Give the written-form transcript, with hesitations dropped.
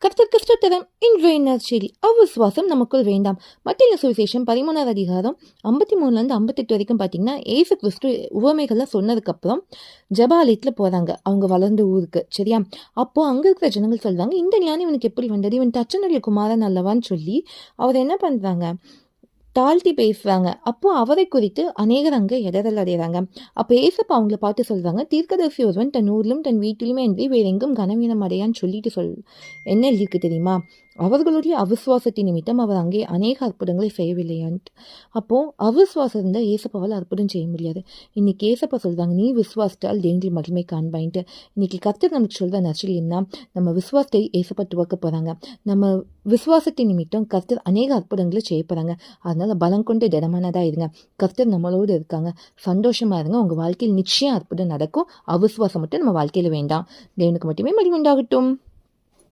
கர்த்தருக்கு ஸ்தோத்திரம். இன்றைய நற்செய்தி அவிசுவாசம் நமக்குள் வேண்டாம். மத்தேயு சுவிசேஷம் 13வது அதிகாரம் 53லேருந்து 58 வரைக்கும் பார்த்தீங்கன்னா, ஏசு கிறிஸ்து உவமைகள்லாம் சொன்னதுக்கப்புறம் ஜெபாலயத்தில் போகிறாங்க, அவங்க வளர்ந்த ஊருக்கு. சரியா? அப்போ அங்கே இருக்கிற ஜனங்கள் சொல்றாங்க, இந்த ஞானம் இவனுக்கு எப்படி வந்தது, இவன் தச்சனுடைய குமாரன் அல்லவான்னு சொல்லி அவர் என்ன பண்ணுறாங்க, தாழ்த்தி பேசுறாங்க. அப்போ அவரை குறித்து அநேகர் அங்கே இடரல் அடைகிறாங்க. அப்போ ஏசப்பா அவங்கள பார்த்து சொல்றாங்க, தீர்க்கதரிசி ஒருவன் தன் ஊரிலும் தன் வீட்டிலுமே அன்றி வேற எங்கும் கனவீனம் அடையான்னு சொல்லிட்டு என்ன எழுதியிருக்கு தெரியுமா? அவர்களுடைய அவிசுவாசத்தின் நிமித்தம் அவர் அங்கே அநேக அற்புதங்களை செய்யவில்லையான்ட்டு. அப்போ அவிசுவாசம் இருந்தால் ஏசப்பாவால் அற்புதம் செய்ய முடியாது. இன்னைக்கு ஏசப்பா சொல்றாங்க, நீ விசுவாசித்தால் தேவனின் மகிமை காண்பாயின்ட்டு. இன்னைக்கு கர்த்தர் நமக்கு சொல்ற நற்செய்தி என்ன? நம்ம விசுவாசத்தை ஏசப்பா துவக்க போறாங்க. நம்ம விசுவாசத்தின் நிமித்தம் கர்த்தர் அநேக அற்புதங்களை செய்ய போறாங்க. அதனால பலம் கொண்டு திடமானதா இருங்க. கர்த்தர் நம்மளோடு இருக்காங்க. சந்தோஷமா இருங்க. உங்க வாழ்க்கையில் நிச்சயம் அற்புதம் நடக்கும். அவிசுவாசம் மட்டும் நம்ம வாழ்க்கையில வேண்டாம். தேவனுக்கு மட்டுமே மகிமை உண்டாகட்டும்.